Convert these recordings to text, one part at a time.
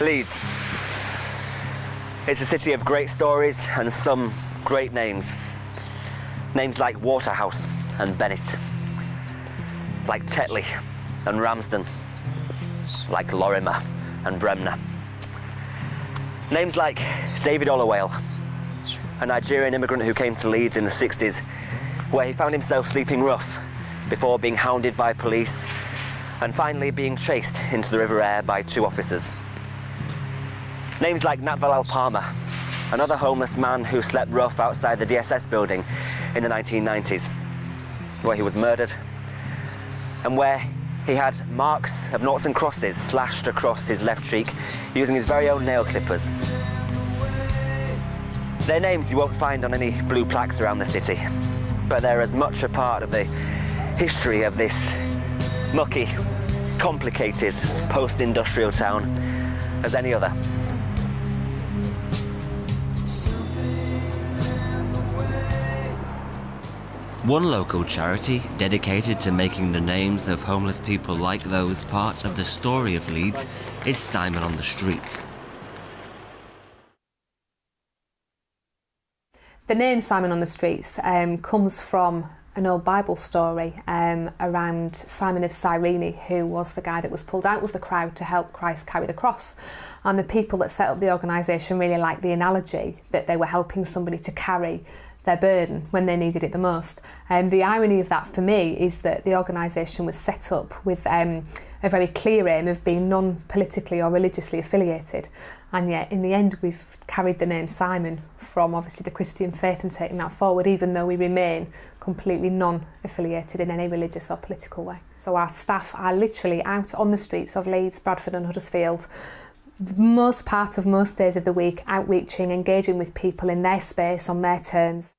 Leeds. It's a city of great stories and some great names. Names like Waterhouse and Bennett, like Tetley and Ramsden, like Lorimer and Bremner. Names like David Hollowell, a Nigerian immigrant who came to Leeds in the 60s, where he found himself sleeping rough before being hounded by police and finally being chased into the River Aire by 2 officers. Names like Nat Valal Palmer, another homeless man who slept rough outside the DSS building in the 1990s, where he was murdered and where he had marks of noughts and crosses slashed across his left cheek using his very own nail clippers. Their names you won't find on any blue plaques around the city, but they're as much a part of the history of this mucky, complicated, post-industrial town as any other. One local charity dedicated to making the names of homeless people like those part of the story of Leeds is Simon on the Street. The name Simon on the Streets comes from an old Bible story around Simon of Cyrene, who was the guy that was pulled out with the crowd to help Christ carry the cross. And the people that set up the organisation really liked the analogy that they were helping somebody to carry their burden when they needed it the most. The irony of that for me is that the organisation was set up with a very clear aim of being non-politically or religiously affiliated, and yet in the end we've carried the name Simon from obviously the Christian faith and taken that forward, even though we remain completely non-affiliated in any religious or political way. So our staff are literally out on the streets of Leeds, Bradford and Huddersfield most part of most days of the week, outreaching, engaging with people in their space on their terms.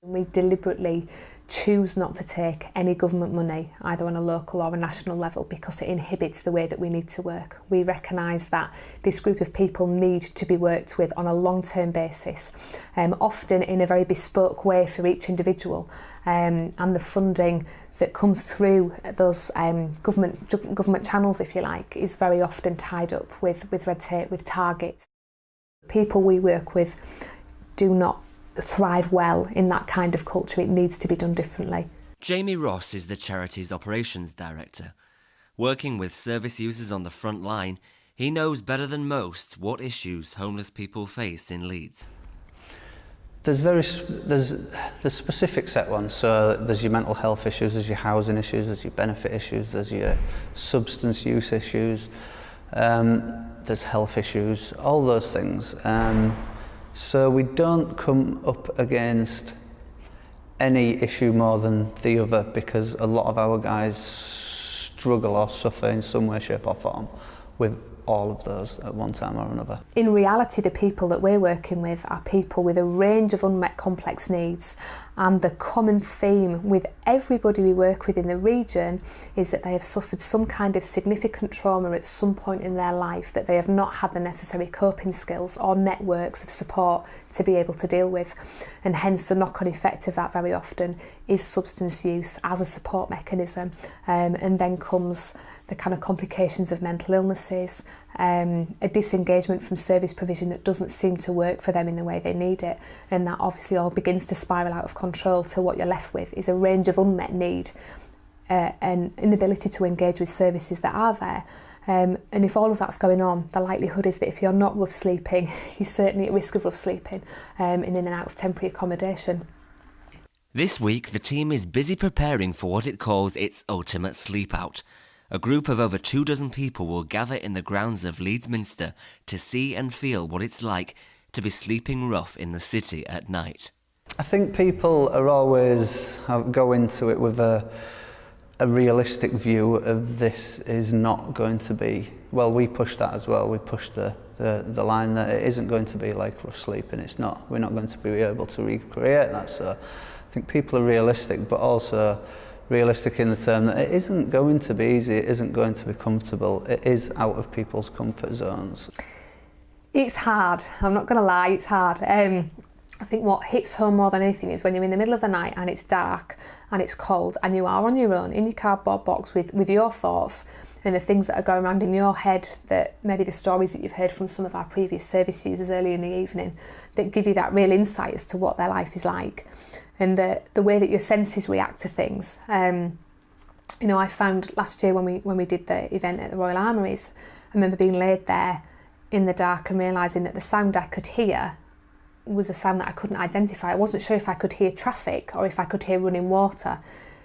We deliberately choose not to take any government money, either on a local or a national level, because it inhibits the way that we need to work. We recognise that this group of people need to be worked with on a long-term basis, often in a very bespoke way for each individual, and the funding that comes through those government channels, if you like, is very often tied up with red tape, with targets. People we work with do not thrive well in that kind of culture. It needs to be done differently. Jamie Ross is the charity's operations director. Working with service users on the front line, he knows better than most what issues homeless people face in Leeds. There's specific set ones, so there's your mental health issues, there's your housing issues, there's your benefit issues, there's your substance use issues, there's health issues, all those things. So we don't come up against any issue more than the other, because a lot of our guys struggle or suffer in some way, shape or form with all of those at one time or another. In reality, the people that we're working with are people with a range of unmet complex needs, and the common theme with everybody we work with in the region is that they have suffered some kind of significant trauma at some point in their life that they have not had the necessary coping skills or networks of support to be able to deal with, and hence the knock-on effect of that very often is substance use as a support mechanism, and then comes the kind of complications of mental illnesses, a disengagement from service provision that doesn't seem to work for them in the way they need it, and that obviously all begins to spiral out of control till what you're left with is a range of unmet need and inability to engage with services that are there. And if all of that's going on, the likelihood is that if you're not rough sleeping, you're certainly at risk of rough sleeping in and out of temporary accommodation. This week, the team is busy preparing for what it calls its ultimate sleep out. A group of over 24 people will gather in the grounds of Leeds Minster to see and feel what it's like to be sleeping rough in the city at night. I think people are always go into it with a realistic view of this is not going to be, well, we push that as well. We push the line that it isn't going to be like rough sleeping. It's not. We're not going to be able to recreate that. So I think people are realistic, but also realistic in the term that it isn't going to be easy, it isn't going to be comfortable, it is out of people's comfort zones. It's hard, I'm not going to lie, it's hard. I think what hits home more than anything is when you're in the middle of the night and it's dark and it's cold and you are on your own in your cardboard box with your thoughts, and the things that are going around in your head, that maybe the stories that you've heard from some of our previous service users early in the evening, that give you that real insight as to what their life is like, and the way that your senses react to things. You know, I found last year when we did the event at the Royal Armouries, I remember being laid there in the dark and realising that the sound I could hear was a sound that I couldn't identify. I wasn't sure if I could hear traffic or if I could hear running water.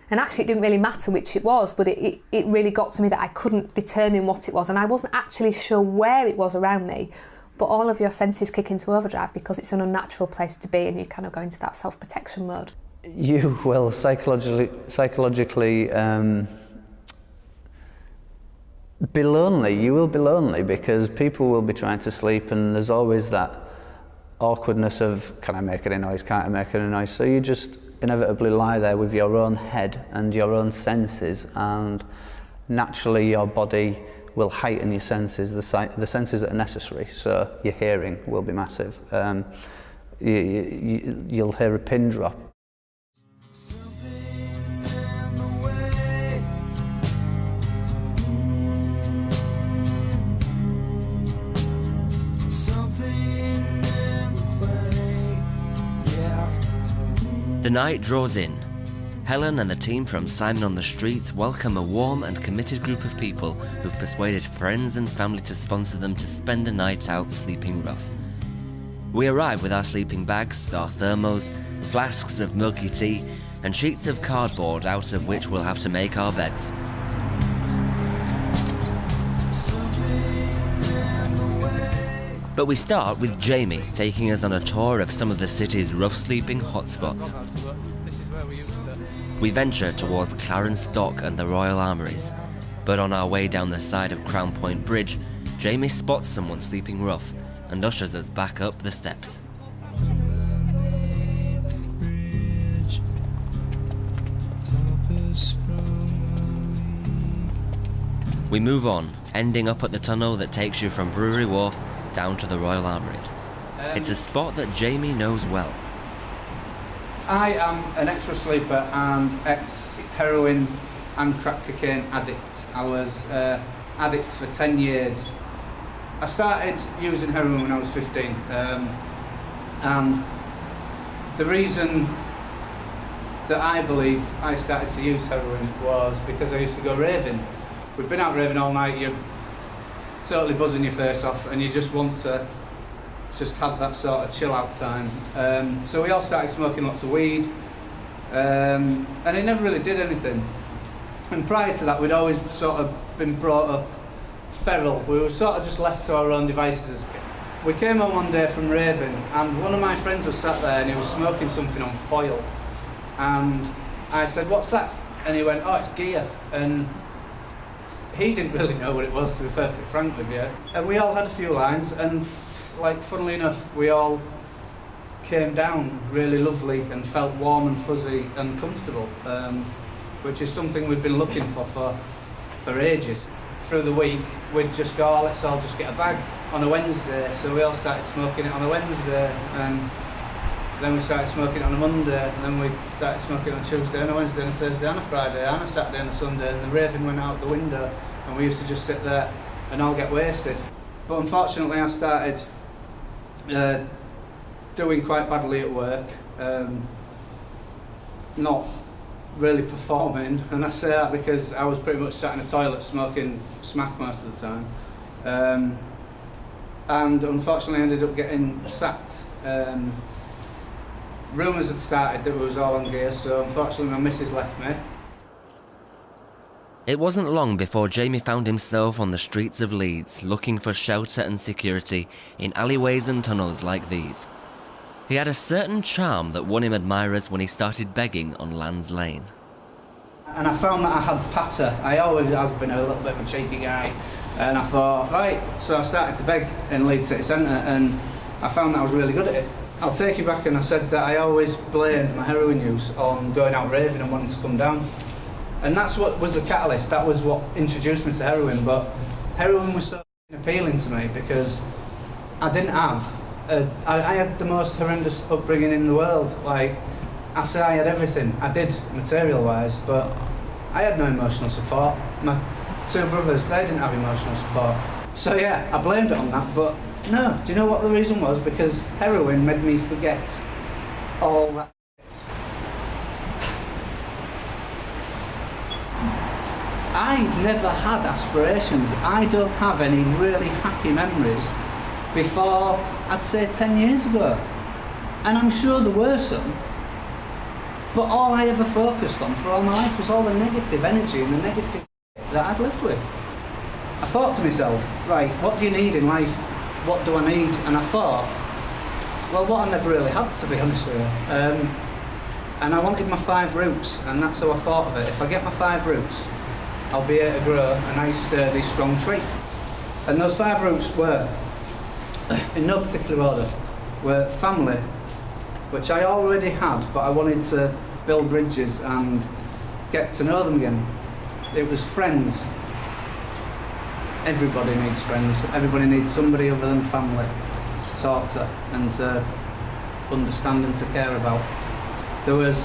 And actually it didn't really matter which it was, but it really got to me that I couldn't determine what it was, and I wasn't actually sure where it was around me. But all of your senses kick into overdrive because it's an unnatural place to be, and you kind of go into that self-protection mode. You will psychologically be lonely. You will be lonely because people will be trying to sleep, and there's always that awkwardness of, can I make any noise, can't I make any noise? So you just inevitably lie there with your own head and your own senses, and naturally your body will heighten your senses, the senses that are necessary. So your hearing will be massive. You'll hear a pin drop. The night draws in. Helen and the team from Simon on the Streets welcome a warm and committed group of people who've persuaded friends and family to sponsor them to spend a night out sleeping rough. We arrive with our sleeping bags, our thermos, flasks of milky tea, and sheets of cardboard out of which we'll have to make our beds. But we start with Jamie taking us on a tour of some of the city's rough sleeping hotspots. We venture towards Clarence Dock and the Royal Armouries, but on our way down the side of Crown Point Bridge, Jamie spots someone sleeping rough and ushers us back up the steps. We move on, ending up at the tunnel that takes you from Brewery Wharf down to the Royal Armouries. It's a spot that Jamie knows well. I am an ex-sleeper and ex-heroin and crack cocaine addict. I was addict for 10 years. I started using heroin when I was 15, and the reason that I believe I started to use heroin was because I used to go raving. We've been out raving all night, you're totally buzzing your face off, and you just want to just have that sort of chill out time. So we all started smoking lots of weed, and it never really did anything. And prior to that, we'd always sort of been brought up feral. We were sort of just left to our own devices as kids. We came home one day from raving, and one of my friends was sat there and he was smoking something on foil. And I said, "What's that?" And he went, "Oh, it's gear." And he didn't really know what it was, to be perfectly frank with you. And we all had a few lines, and like, funnily enough, we all came down really lovely and felt warm and fuzzy and comfortable, which is something we've been looking for ages. Through the week, we'd just go, "Oh, let's all just get a bag on a Wednesday." So we all started smoking it on a Wednesday, and then we started smoking it on a Monday, and then we started smoking it on Tuesday and a Wednesday and a Thursday and a Friday and a Saturday and a Sunday, and the raving went out the window, and we used to just sit there and all get wasted. But unfortunately, I started doing quite badly at work, not really performing, and I say that because I was pretty much sat in a toilet smoking smack most of the time, and unfortunately I ended up getting sacked. Rumours had started that we was all on gear, so unfortunately my missus left me. It wasn't long before Jamie found himself on the streets of Leeds, looking for shelter and security in alleyways and tunnels like these. He had a certain charm that won him admirers when he started begging on Land's Lane. And I found that I had patter. I always have been a little bit of a cheeky guy, and I thought, right, so I started to beg in Leeds City Centre, and I found that I was really good at it. I'll take you back, and I said that I always blamed my heroin use on going out raving and wanting to come down. And that's what was the catalyst, that was what introduced me to heroin. But heroin was so appealing to me because I didn't have, I had the most horrendous upbringing in the world. Like, I say I had everything, I did material wise, but I had no emotional support. My two brothers, they didn't have emotional support. So yeah, I blamed it on that, but no, do you know what the reason was? Because heroin made me forget all that. I never had aspirations. I don't have any really happy memories before, I'd say 10 years ago. And I'm sure there were some, but all I ever focused on for all my life was all the negative energy and the negative that I'd lived with. I thought to myself, right, what do you need in life? What do I need? And I thought, well, what I never really had, to be honest with you. And I wanted my 5 roots, and that's how I thought of it. If I get my 5 roots, I'll be able to grow a nice, sturdy, strong tree. And those 5 roots were, in no particular order, were family, which I already had, but I wanted to build bridges and get to know them again. It was friends. Everybody needs friends. Everybody needs somebody other than family to talk to and to understand and to care about. There was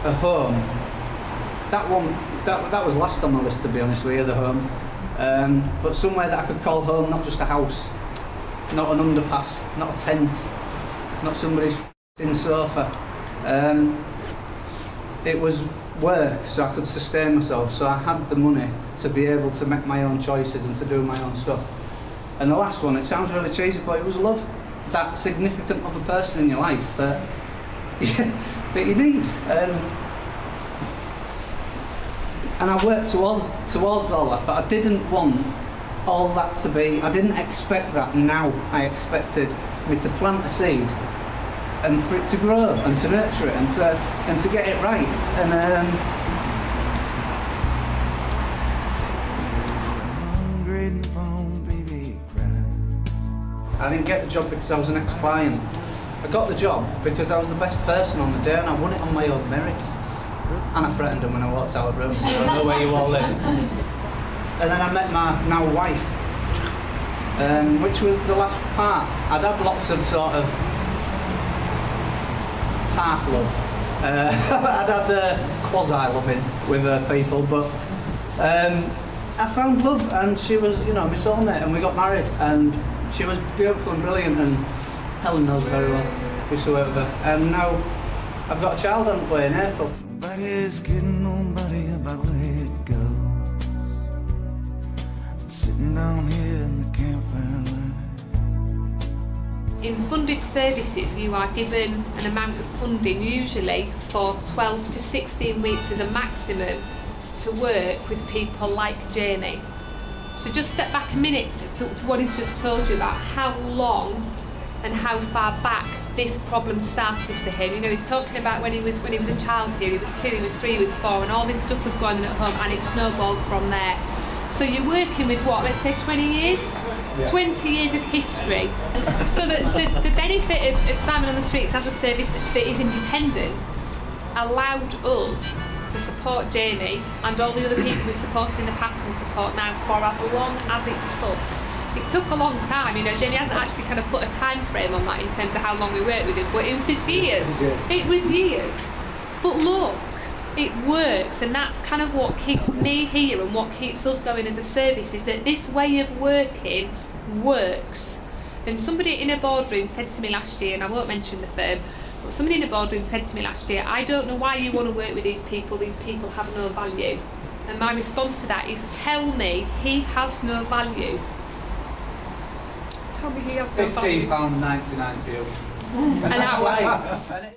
a home. That was last on my list, to be honest with you, the home. But somewhere that I could call home, not just a house, not an underpass, not a tent, not somebody's sofa. It was work, so I could sustain myself, so I had the money to be able to make my own choices and to do my own stuff. And the last one, it sounds really cheesy, but it was love. That significant other person in your life that, that you need. And I worked towards all that, but I didn't want all that to be, I didn't expect that now. I expected me to plant a seed and for it to grow and to nurture it and to get it right. And I didn't get the job because I was an ex-client. I got the job because I was the best person on the day and I won it on my own merit. And I threatened them when I walked out of the room, so I know where you all live. And then I met my now wife, which was the last part. I'd had lots of sort of half love. I'd had quasi-loving with people, but I found love, and she was, you know, my soulmate, and we got married, and she was beautiful and brilliant, and Helen knows very well, we saw her, and now I've got a child on the way in April. Nobody's kidding nobody about where it goes. I'm sitting down here in the campfire line. In funded services, you are given an amount of funding, usually for 12 to 16 weeks as a maximum, to work with people like Jamie. So just step back a minute to what he's just told you about how long and how far back this problem started for him. You know, he's talking about when he was a child here, he was 2, he was 3, he was 4, and all this stuff was going on at home, and it snowballed from there. So you're working with what, let's say 20 years? Yeah. 20 years of history. So the benefit of Simon on the Streets as a service that is independent allowed us to support Jamie and all the other people we've supported in the past and support now for as long as it took. It took a long time, you know, Jamie hasn't actually kind of put a time frame on that in terms of how long we worked with him, but it was years. It was years. But look, it works, and that's kind of what keeps me here and what keeps us going as a service, is that this way of working works. And somebody in a boardroom said to me last year, and I won't mention the firm, but somebody in the boardroom said to me last year, I don't know why you want to work with these people have no value. And my response to that is, tell me he has no value. Tell me he has no value. £15.99 an hour. An hour.